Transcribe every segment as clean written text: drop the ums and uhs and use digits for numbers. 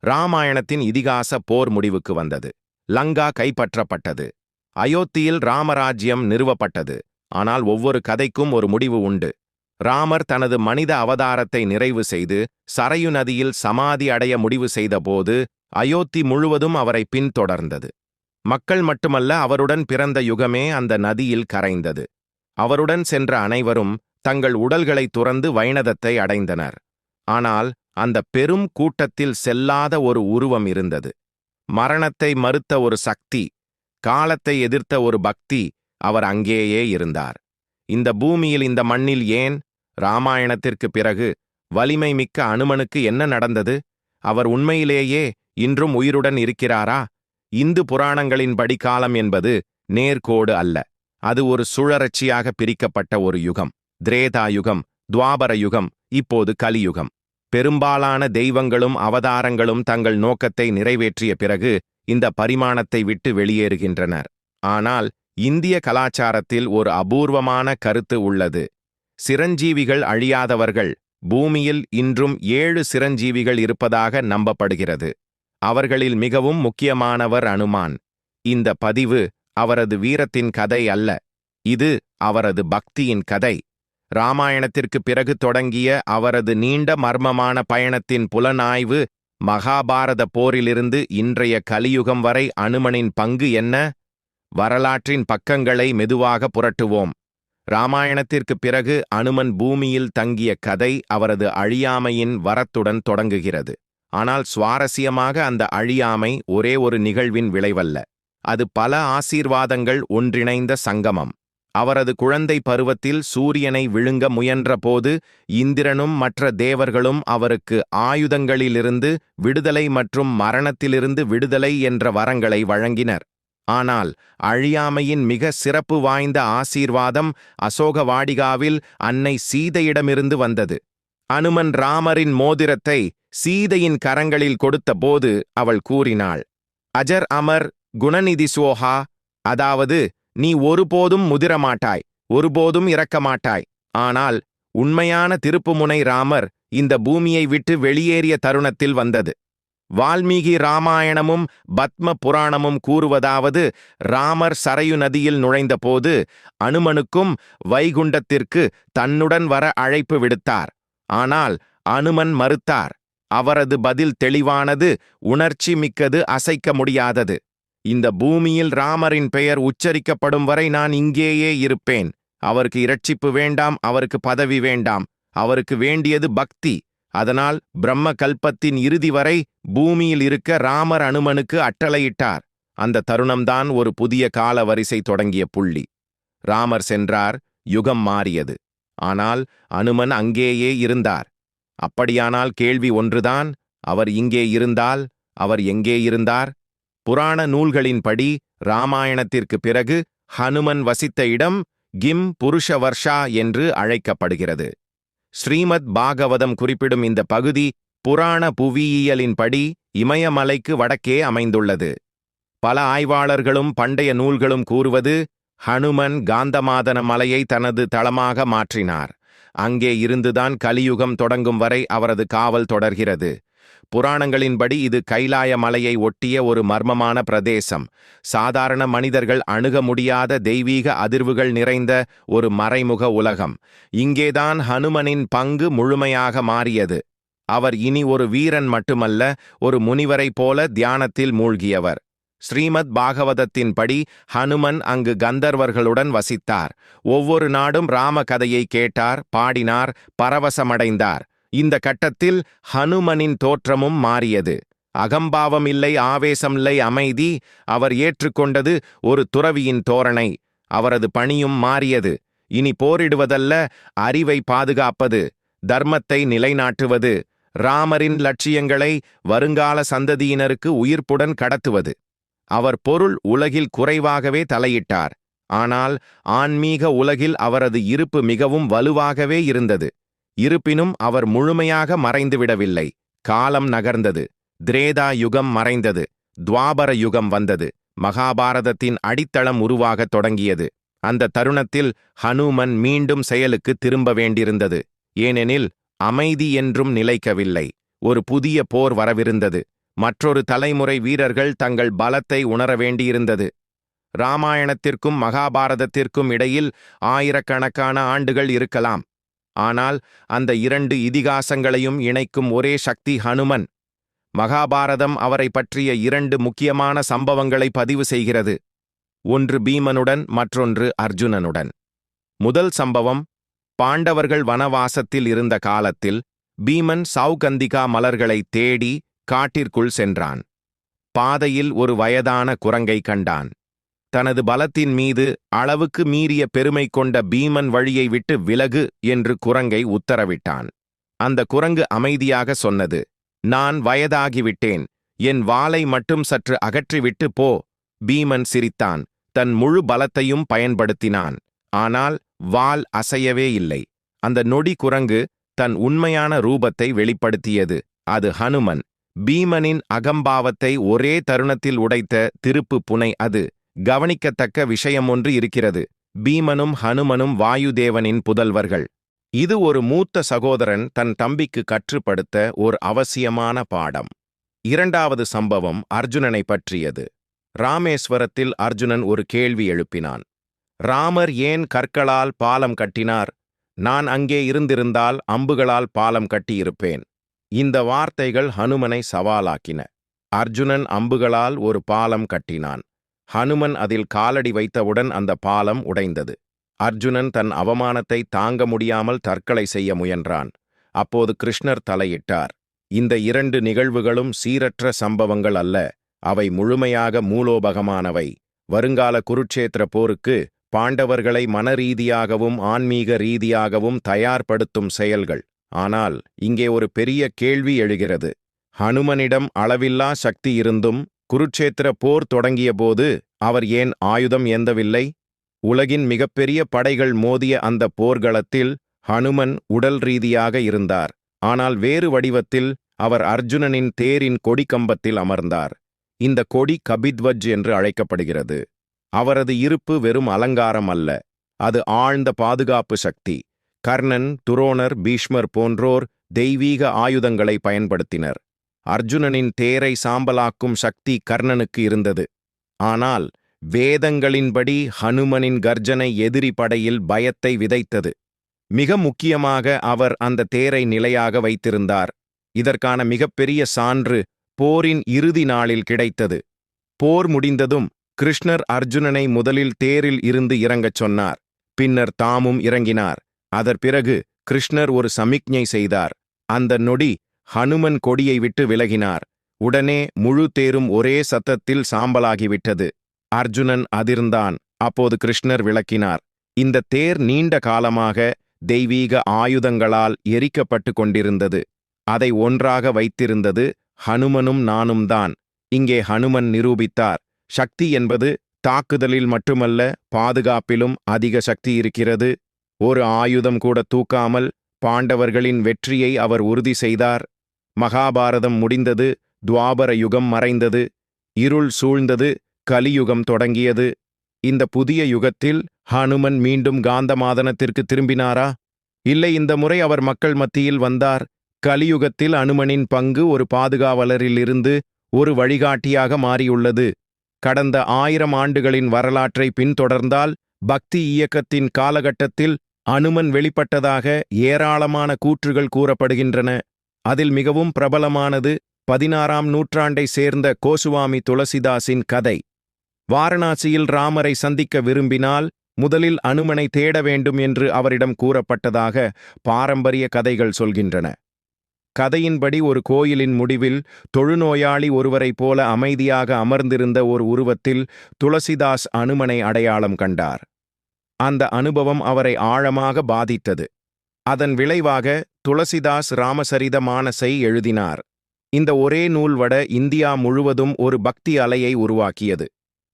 இராமாயணத்தின் இதிகாச போர் முடிவுக்கு வந்தது. லங்கா கைப்பற்றப்பட்டது. அயோத்தியில் ராமராஜ்யம் நிறுவப்பட்டது. ஆனால் ஒவ்வொரு கதைக்கும் ஒரு முடிவு உண்டு. ராமர் தனது மனித அவதாரத்தை நிறைவு செய்து சரையு நதியில் சமாதி அடைய முடிவு செய்தபோது அயோத்தி முழுவதும் அவரை பின்தொடர்ந்தது. மக்கள் மட்டுமல்ல, அவருடன் பிறந்த யுகமே அந்த நதியில் கரைந்தது. அவருடன் சென்ற அனைவரும் தங்கள் உடல்களை துறந்து வைணதத்தை அடைந்தனர். ஆனால் அந்த பெரும் கூட்டத்தில் செல்லாத ஒரு உருவம் இருந்தது. மரணத்தை மறுத்த ஒரு சக்தி, காலத்தை எதிர்த்த ஒரு பக்தி. அவர் அங்கேயே இருந்தார். இந்த பூமியில், இந்த மண்ணில். ஏன் இராமாயணத்திற்கு பிறகு வலிமை மிக்க அனுமனுக்கு என்ன நடந்தது? அவர் உண்மையிலேயே இன்றும் உயிருடன் இருக்கிறாரா? இந்து புராணங்களின்படி காலம் என்பது நேர்கோடு அல்ல. அது ஒரு சுழற்சியாக பிரிக்கப்பட்ட ஒரு யுகம். திரேதா யுகம், துவாபர யுகம், இப்போது கலியுகம். பெரும்பாலான தெய்வங்களும் அவதாரங்களும் தங்கள் நோக்கத்தை நிறைவேற்றிய பிறகு இந்த பரிமாணத்தை விட்டு வெளியேறுகின்றனர். ஆனால் இந்திய கலாச்சாரத்தில் ஒரு அபூர்வமான கருத்து உள்ளது. சிரஞ்சீவிகள் அழியாதவர்கள். பூமியில் இன்றும் 7 சிரஞ்சீவிகள் இருப்பதாக நம்பப்படுகிறது. அவர்களில் மிகவும் முக்கியமானவர் அனுமான். இந்த பதிவு அவரது வீரத்தின் கதை அல்ல, இது அவரது பக்தியின் கதை. இராமாயணத்திற்கு பிறகு தொடங்கிய அவரது நீண்ட மர்மமான பயணத்தின் புலனாய்வு. மகாபாரத போரிலிருந்து இன்றைய கலியுகம் வரை அனுமனின் பங்கு என்ன? வரலாற்றின் பக்கங்களை மெதுவாக புரட்டுவோம். இராமாயணத்திற்கு பிறகு அனுமன் பூமியில் தங்கிய கதை அவரது அழியாமையின் வரத்துடன் தொடங்குகிறது. ஆனால் சுவாரஸ்யமாக, அந்த அழியாமை ஒரே ஒரு நிகழ்வின் விளைவல்ல. அது பல ஆசீர்வாதங்கள் ஒன்றிணைந்த சங்கமம். அவரது குழந்தை பருவத்தில் சூரியனை விழுங்க முயன்றபோது இந்திரனும் மற்ற தேவர்களும் அவருக்கு ஆயுதங்களிலிருந்து விடுதலை மற்றும் மரணத்திலிருந்து விடுதலை என்ற வரங்களை வழங்கினர். ஆனால் அழியாமையின் மிக சிறப்பு வாய்ந்த ஆசீர்வாதம் அசோகவாடிகாவில் அன்னை சீதையிடமிருந்து வந்தது. அனுமன் ராமரின் மோதிரத்தை சீதையின் கரங்களில் கொடுத்தபோது அவள் கூறினாள், அஜர் அமர் குணநிதி சோஹா, அதாவது நீ ஒருபோதும் முதிரமாட்டாய், ஒருபோதும் இறக்கமாட்டாய். ஆனால் உண்மையான திருப்புமுனை ராமர் இந்த பூமியை விட்டு வெளியேறிய தருணத்தில் வந்தது. வால்மீகி இராமாயணமும் பத்ம புராணமும் கூறுவதாவது, ராமர் சரையு நதியில் நுழைந்தபோது அனுமனுக்கும் வைகுண்டத்திற்கு தன்னுடன் வர அழைப்பு விடுத்தார். ஆனால் அனுமன் மறுத்தார். அவரது பதில் தெளிவானது, உணர்ச்சி மிக்கது, அசைக்க முடியாதது. இந்த பூமியில் ராமரின் பெயர் உச்சரிக்கப்படும் வரை நான் இங்கேயே இருப்பேன். அவருக்கு இரட்சிப்பு வேண்டாம், அவருக்கு பதவி வேண்டாம். அவருக்கு வேண்டியது பக்தி. அதனால் பிரம்ம கல்பத்தின் இறுதி வரை பூமியில் இருக்க ராமர் அனுமனுக்கு அட்டளையிட்டார். அந்த தருணம்தான் ஒரு புதிய கால வரிசை தொடங்கிய புள்ளி. ராமர் சென்றார், யுகம் மாறியது. ஆனால் அனுமன் அங்கேயே இருந்தார். அப்படியானால் கேள்வி ஒன்றுதான், அவர் இங்கே இருந்தால் அவர் எங்கே இருந்தார்? புராண நூல்களின்படி இராமாயணத்திற்கு பிறகு ஹனுமன் வசித்த இடம் கிம் புருஷ வர்ஷா என்று அழைக்கப்படுகிறது. ஸ்ரீமத் பாகவதம் குறிப்பிடும் இந்த பகுதி புராண புவியியலின்படி இமயமலைக்கு வடக்கே அமைந்துள்ளது. பல ஆய்வாளர்களும் பண்டைய நூல்களும் கூறுவது, ஹனுமன் காந்தமாதன மலையை தனது தளமாக மாற்றினார். அங்கே இருந்துதான் கலியுகம் தொடங்கும் வரை அவரது காவல் தொடர்கிறது. புராணங்களின்படி இது கைலாய மலையை ஒட்டிய ஒரு மர்மமான பிரதேசம். சாதாரண மனிதர்கள் அணுக முடியாத தெய்வீக அதிர்வுகள் நிறைந்த ஒரு மறைமுக உலகம். இங்கேதான் ஹனுமனின் பங்கு முழுமையாக மாறியது. அவர் இனி ஒரு வீரன் மட்டுமல்ல, ஒரு முனிவரைப் போல தியானத்தில் மூழ்கியவர். ஸ்ரீமத் பாகவதத்தின்படி ஹனுமன் அங்கு கந்தர்வர்களுடன் வசித்தார். ஒவ்வொரு நாடும் ராம கதையை கேட்டார், பாடினார், பரவசமடைந்தார். இந்த கட்டத்தில் ஹனுமனின் தோற்றமும் மாறியது. அகம்பாவம் இல்லை, ஆவேசம் இல்லை, அமைதி. அவர் ஏற்றுக்கொண்டது ஒரு துறவியின் தோரணை. அவரது பணியும் மாறியது. இனி போரிடுவதல்ல, அறிவை பாதுகாப்பது, தர்மத்தை நிலைநாட்டுவது, ராமரின் லட்சியங்களை வருங்கால சந்ததியினருக்கு உயிர்ப்புடன் கடத்துவது. அவர் பொருள் உலகில் குறைவாகவே தலையிட்டார். ஆனால் ஆன்மீக உலகில் அவரது இருப்பு மிகவும் வலுவாகவே இருந்தது. இருப்பினும் அவர் முழுமையாக மறைந்துவிடவில்லை. காலம் நகர்ந்தது. திரேதா யுகம் மறைந்தது. துவாபர யுகம் வந்தது. மகாபாரதத்தின் அடித்தளம் உருவாகத் தொடங்கியது. அந்த தருணத்தில் ஹனுமன் மீண்டும் செயலுக்கு திரும்ப வேண்டியிருந்தது. ஏனெனில் அமைதி என்றும் நிலைக்கவில்லை. ஒரு புதிய போர் வரவிருந்தது. மற்றொரு தலைமுறை வீரர்கள் தங்கள் பலத்தை உணர வேண்டியிருந்தது. இராமாயணத்திற்கும் மகாபாரதத்திற்கும் இடையில் ஆயிரக்கணக்கான ஆண்டுகள் இருக்கலாம். ஆனால் அந்த இரண்டு இதிகாசங்களையும் இணைக்கும் ஒரே சக்தி ஹனுமன். மகாபாரதம் அவரை பற்றிய இரண்டு முக்கியமான சம்பவங்களை பதிவு செய்கிறது. ஒன்று பீமனுடன், மற்றொன்று அர்ஜுனனுடன். முதல் சம்பவம், பாண்டவர்கள் வனவாசத்தில் இருந்த காலத்தில் பீமன் சௌகந்திகா மலர்களை தேடி காட்டிற்குள் சென்றான். பாதையில் ஒரு வயதான குரங்கை கண்டான். தனது பலத்தின் மீது அளவுக்கு மீறிய பெருமை கொண்ட பீமன் வழியை விட்டு விலகு என்று குரங்கை உத்தரவிட்டான். அந்த குரங்கு அமைதியாக சொன்னது, நான் வயதாகிவிட்டேன், என் வாலை மட்டும் சற்று அகற்றிவிட்டு போ. பீமன் சிரித்தான். தன் முழு பலத்தையும் பயன்படுத்தினான். ஆனால் வால் அசையவே இல்லை. அந்த நொடி குரங்கு தன் உண்மையான ரூபத்தை வெளிப்படுத்தியது. அது ஹனுமன். பீமனின் அகம்பாவத்தை ஒரே தருணத்தில் உடைத்த திருப்பு புனை அது. கவனிக்கத்தக்க விஷயம் ஒன்று இருக்கிறது. பீமனும் ஹனுமனும் வாயுதேவனின் புதல்வர்கள். இது ஒரு மூத்த சகோதரன் தன் தம்பிக்கு கற்றுப்படுத்த ஒரு அவசியமான பாடம். இரண்டாவது சம்பவம் அர்ஜுனனை பற்றியது. ராமேஸ்வரத்தில் அர்ஜுனன் ஒரு கேள்வி எழுப்பினான். ராமர் ஏன் கற்களால் பாலம் கட்டினார்? நான் அங்கே இருந்திருந்தால் அம்புகளால் பாலம் கட்டியிருப்பேன். இந்த வார்த்தைகள் ஹனுமனை சவாலாக்கின. அர்ஜுனன் அம்புகளால் ஒரு பாலம் கட்டினான். ஹனுமன் அதில் காலடி வைத்தவுடன் அந்த பாலம் உடைந்தது. அர்ஜுனன் தன் அவமானத்தை தாங்க முடியாமல் தற்கொலை செய்ய முயன்றான். அப்போது கிருஷ்ணர் தலையிட்டார். இந்த இரண்டு நிகழ்வுகளும் சீரற்ற சம்பவங்கள் அல்ல, அவை முழுமையாக மூலோபகமானவை. வருங்கால குருட்சேத்திர போருக்கு பாண்டவர்களை மனரீதியாகவும் ஆன்மீக ரீதியாகவும் தயார்படுத்தும் செயல்கள். ஆனால் இங்கே ஒரு பெரிய கேள்வி எழுகிறது. ஹனுமனிடம் அளவில்லா சக்தி இருந்தும் குருட்சேத்திர போர் தொடங்கியபோது அவர் ஏன் ஆயுதம் ஏந்தவில்லை? உலகின் மிகப்பெரிய படைகள் மோதிய அந்த போர்க்களத்தில் ஹனுமன் உடல் ரீதியாக இருந்தார். ஆனால் வேறு வடிவத்தில் அவர் அர்ஜுனனின் தேரின் கொடிக்கம்பத்தில் அமர்ந்தார். இந்த கொடி கபித்வஜ் என்று அழைக்கப்படுகிறது. அவரது இருப்பு வெறும் அலங்காரம் அல்ல, அது ஆழ்ந்த பாதுகாப்பு சக்தி. கர்ணன், துரோணர், பீஷ்மர் போன்றோர் தெய்வீக ஆயுதங்களை பயன்படுத்தினர். அர்ஜுனனின் தேரை சாம்பலாக்கும் சக்தி கர்ணனுக்கு இருந்தது. ஆனால் வேதங்களின்படி ஹனுமனின் கர்ஜனை எதிரி படையில் பயத்தை விதைத்தது. மிக முக்கியமாக அவர் அந்த தேரை நிலையாக வைத்திருந்தார். இதற்கான மிகப்பெரிய சான்று போரின் இறுதி நாளில் கிடைத்தது. போர் முடிந்ததும் கிருஷ்ணர் அர்ஜுனனை முதலில் தேரில் இருந்து இறங்கச் சொன்னார். பின்னர் தாமும் இறங்கினார். அதற்பிறகு கிருஷ்ணர் ஒரு சமிக்ஞை செய்தார். அந்த நொடி ஹனுமன் கொடியை விட்டு விலகினார். உடனே முழு தேரும் ஒரே சத்தத்தில் சாம்பலாகிவிட்டது. அர்ஜுனன் அதிர்ந்தான். அப்போது கிருஷ்ணர் விளக்கினார். இந்த தேர் நீண்ட காலமாக தெய்வீக ஆயுதங்களால் எரிக்கப்பட்டு கொண்டிருந்தது. அதை ஒன்றாக வைத்திருந்தது ஹனுமனும் நானும் தான். இங்கே ஹனுமன் நிரூபித்தார், சக்தி என்பது தாக்குதலில் மட்டுமல்ல, பாதுகாப்பிலும் அதிக சக்தி இருக்கிறது. ஒரு ஆயுதம் கூட தூக்காமல் பாண்டவர்களின் வெற்றியை அவர் உறுதி செய்தார். மகாபாரதம் முடிந்தது. துவாபர யுகம் மறைந்தது. இருள் சூழ்ந்தது. கலியுகம் தொடங்கியது. இந்த புதிய யுகத்தில் ஹனுமன் மீண்டும் காந்தமாதனத்திற்கு திரும்பினாரா? இல்லை, இந்த முறை அவர் மக்கள் மத்தியில் வந்தார். கலியுகத்தில் அனுமனின் பங்கு ஒரு பாதுகாவலரிலிருந்து ஒரு வழிகாட்டியாக மாறியுள்ளது. கடந்த 1000 ஆண்டுகளின் வரலாற்றை பின்தொடர்ந்தால் பக்தி இயக்கத்தின் காலகட்டத்தில் அனுமன் வெளிப்பட்டதாக ஏராளமான கூற்றுகள் கூறப்படுகின்றன. அதில் மிகவும் பிரபலமானது 16ஆம் நூற்றாண்டை சேர்ந்த கோசுவாமி துளசிதாஸின் கதை. வாரணாசியில் ராமரை சந்திக்க விரும்பினால் முதலில் அனுமனை தேட வேண்டும் என்று அவரிடம் கூறப்பட்டதாக பாரம்பரிய கதைகள் சொல்கின்றன. கதையின்படி ஒரு கோயிலின் முடிவில் தொழுநோயாளி ஒருவரைப் போல அமைதியாக அமர்ந்திருந்த ஒரு உருவத்தில் துளசிதாஸ் அனுமனை அடையாளம் கண்டார். அந்த அனுபவம் அவரை ஆழமாக பாதித்தது. அதன் விளைவாக துளசிதாஸ் ராமசரித மானஸை எழுதினார். இந்த ஒரே நூல் வட இந்தியா முழுவதும் ஒரு பக்தி அலையை உருவாக்கியது.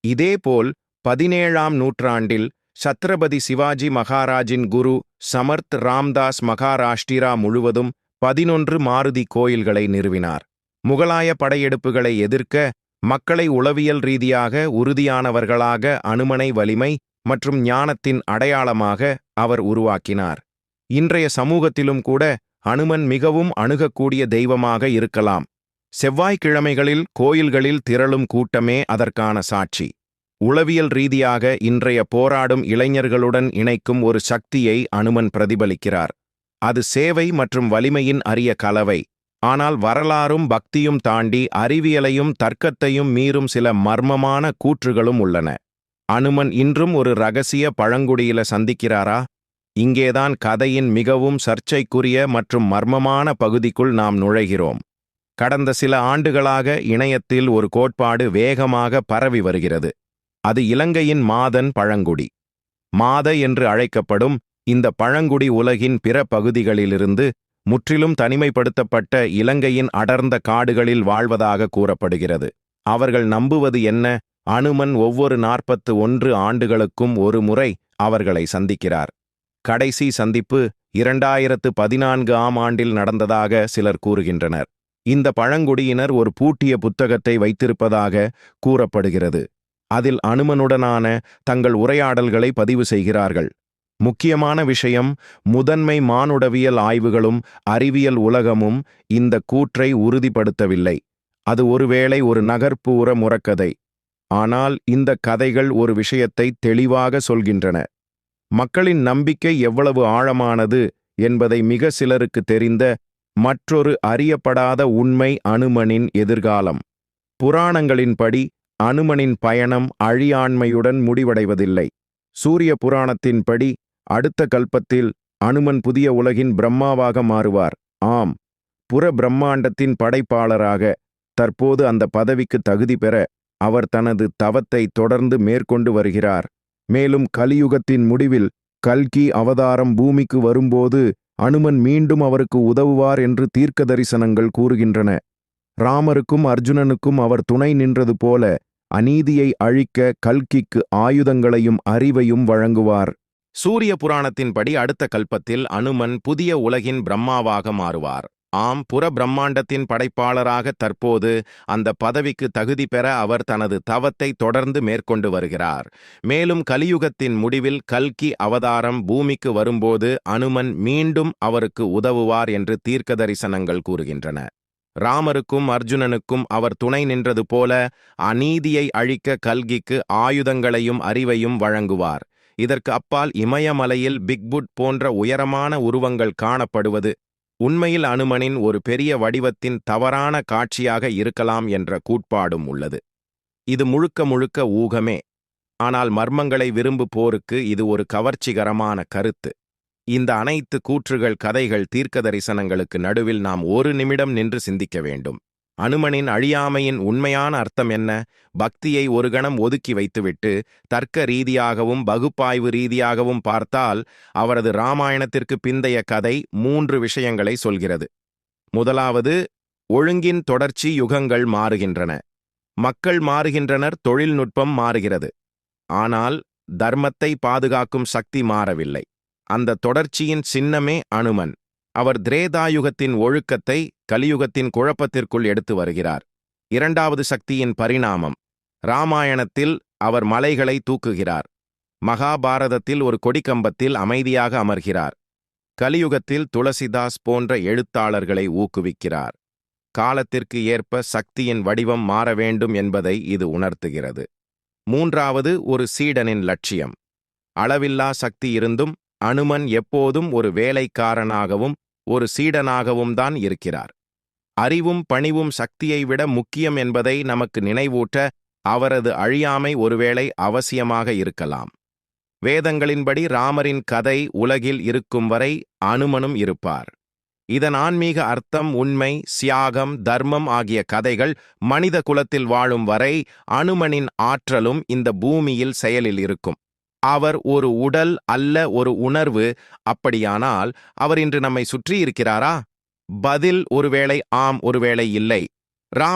இதேபோல் 17ஆம் நூற்றாண்டில் சத்ரபதி சிவாஜி மகாராஜின் குரு சமர்த் ராம்தாஸ் மகாராஷ்டிரா முழுவதும் 11 மாருதி கோயில்களை நிறுவினார். முகலாய படையெடுப்புகளை எதிர்க்க மக்களை உளவியல் ரீதியாக உறுதியானவர்களாக அனுமனை வலிமை மற்றும் ஞானத்தின் அடையாளமாக அவர் உருவாக்கினார். இன்றைய சமூகத்திலும் கூட அனுமன் மிகவும் அணுகக்கூடிய தெய்வமாக இருக்கலாம். செவ்வாய்க்கிழமைகளில் கோயில்களில் திரளும் கூட்டமே அதற்கான சாட்சி. உளவியல் ரீதியாக இன்றைய போராடும் இளைஞர்களுடன் இணைக்கும் ஒரு சக்தியை அனுமன் பிரதிபலிக்கிறார். அது சேவை மற்றும் வலிமையின் அரிய கலவை. ஆனால் வரலாறும் பக்தியும் தாண்டி அறிவியலையும் தர்க்கத்தையும் மீறும் சில மர்மமான கூற்றுகளும் உள்ளன. அனுமன் இன்றும் ஒரு ரகசிய பழங்குடியில சந்திக்கிறாரா? இங்கேதான் கதையின் மிகவும் சர்ச்சைக்குரிய மற்றும் மர்மமான பகுதிக்குள் நாம் நுழைகிறோம். கடந்த சில ஆண்டுகளாக இணையத்தில் ஒரு கோட்பாடு வேகமாக பரவி வருகிறது. அது இலங்கையின் மாதன் பழங்குடி. மாத என்று அழைக்கப்படும் இந்த பழங்குடி உலகின் பிற பகுதிகளிலிருந்து முற்றிலும் தனிமைப்படுத்தப்பட்ட இலங்கையின் அடர்ந்த காடுகளில் வாழ்வதாக கூறப்படுகிறது. அவர்கள் நம்புவது என்ன? அனுமன் ஒவ்வொரு 41 ஆண்டுகளுக்கும் ஒரு முறை அவர்களை சந்திக்கிறார். கடைசி சந்திப்பு 2014ஆம் ஆண்டில் நடந்ததாக சிலர் கூறுகின்றனர். இந்த பழங்குடியினர் ஒரு பூட்டிய புத்தகத்தை வைத்திருப்பதாக கூறப்படுகிறது. அதில் அனுமனுடனான தங்கள் உரையாடல்களை பதிவு செய்கிறார்கள். முக்கியமான விஷயம், முதன்மை மானுடவியல் ஆய்வுகளும் அறிவியல் உலகமும் இந்த கூற்றை உறுதிப்படுத்தவில்லை. அது ஒருவேளை ஒரு நகர்ப்புற முறக்கதை. ஆனால் இந்த கதைகள் ஒரு விஷயத்தை தெளிவாக சொல்கின்றன. மக்களின் நம்பிக்கை எவ்வளவு ஆழமானது என்பதை மிக சிலருக்கு தெரிந்த மற்றொரு அறியப்படாத உண்மை அனுமனின் எதிர்காலம். புராணங்களின்படி அனுமனின் பயணம் அழியாண்மையுடன் முடிவடைவதில்லை. சூரிய புராணத்தின்படி அடுத்த கல்பத்தில் அனுமன் புதிய உலகின் பிரம்மாவாக மாறுவார். ஆம், புற பிரம்மாண்டத்தின் படைப்பாளராக. தற்போது அந்த பதவிக்கு தகுதி பெற அவர் தனது தவத்தை தொடர்ந்து மேற்கொண்டு வருகிறார். மேலும் கலியுகத்தின் முடிவில் கல்கி அவதாரம் பூமிக்கு வரும்போது அனுமன் மீண்டும் அவருக்கு உதவுவார் என்று தீர்க்க தரிசனங்கள் கூறுகின்றன. ராமருக்கும் அர்ஜுனனுக்கும் அவர் துணை நின்றது போல அநீதியை அழிக்க கல்கிக்கு ஆயுதங்களையும் அறிவையும் வழங்குவார். சூரிய புராணத்தின்படி அடுத்த கல்பத்தில் அனுமன் புதிய உலகின் பிரம்மாவாக மாறுவார். ஆம், புற பிரம்மாண்டத்தின் படைப்பாளராக தற்போது அந்த பதவிக்கு தகுதி பெற அவர் தனது தவத்தை தொடர்ந்து மேற்கொண்டு வருகிறார். மேலும் கலியுகத்தின் முடிவில் கல்கி அவதாரம் பூமிக்கு வரும்போது அனுமன் மீண்டும் அவருக்கு உதவுவார் என்று தீர்க்க தரிசனங்கள் கூறுகின்றன. ராமருக்கும் அர்ஜுனனுக்கும் அவர் துணை நின்றது போல அநீதியை அழிக்க கல்கிக்கு ஆயுதங்களையும் அறிவையும் வழங்குவார். இதற்கு அப்பால் இமயமலையில் பிக்புட் போன்ற உயரமான உருவங்கள் காணப்படுவது உண்மையில் அனுமனின் ஒரு பெரிய வடிவத்தின் தவறான காட்சியாக இருக்கலாம் என்ற கூட்பாடும் உள்ளது. இது முழுக்க முழுக்க ஊகமே. ஆனால் மர்மங்களை விரும்புவோருக்கு இது ஒரு கவர்ச்சிகரமான கருத்து. இந்த அனைத்து கூற்றுகள், கதைகள், தீர்க்க தரிசனங்களுக்கு நடுவில் நாம் ஒரு நிமிடம் நின்று சிந்திக்க வேண்டும். அனுமனின் அழியாமையின் உண்மையான அர்த்தம் என்ன? பக்தியை ஒரு கணம் ஒதுக்கி வைத்துவிட்டு தர்க்க ரீதியாகவும் பகுப்பாய்வு ரீதியாகவும் பார்த்தால் அவரது இராமாயணத்திற்கு பிந்தைய கதை 3 விஷயங்களை சொல்கிறது. முதலாவது, ஒழுங்கின் தொடர்ச்சி. யுகங்கள் மாறுகின்றன, மக்கள் மாறுகின்றனர், தொழில்நுட்பம் மாறுகிறது. ஆனால் தர்மத்தை பாதுகாக்கும் சக்தி மாறவில்லை. அந்த தொடர்ச்சியின் சின்னமே அனுமன். அவர் திரேதாயுகத்தின் ஒழுக்கத்தை கலியுகத்தின் குழப்பத்திற்குள் எடுத்து வருகிறார். இரண்டாவது, சக்தியின் பரிணாமம். இராமாயணத்தில் அவர் மலைகளை தூக்குகிறார். மகாபாரதத்தில் ஒரு கொடிக்கம்பத்தில் அமைதியாக அமர்கிறார். கலியுகத்தில் துளசிதாஸ் போன்ற எழுத்தாளர்களை ஊக்குவிக்கிறார். காலத்திற்கு ஏற்ப சக்தியின் வடிவம் மாற வேண்டும் என்பதை இது உணர்த்துகிறது. மூன்றாவது, ஒரு சீடனின் லட்சியம். அளவில்லா சக்தி இருந்தும் அனுமன் எப்போதும் ஒரு வேலைக்காரனாகவும் ஒரு சீடனாகவும் தான் இருக்கிறார். அறிவும் பணிவும் சக்தியை விட முக்கியம் என்பதை நமக்கு நினைவூட்ட அவரது அழியாமை ஒருவேளை அவசியமாக இருக்கலாம். வேதங்களின்படி ராமரின் கதை உலகில் இருக்கும் வரை அனுமனும் இருப்பார். இதன் ஆன்மீக அர்த்தம் உண்மை, சியாகம், தர்மம் ஆகிய கதைகள் மனித குலத்தில் வாழும் வரை அனுமனின் ஆற்றலும் இந்த பூமியில் செயலில் இருக்கும். அவர் ஒரு உடல் அல்ல, ஒரு உணர்வு. அப்படியானால் அவர் இன்று நம்மை சுற்றி இருக்கிறாரா? பதில் ஒருவேளை ஆம், ஒருவேளை இல்லை. ராம்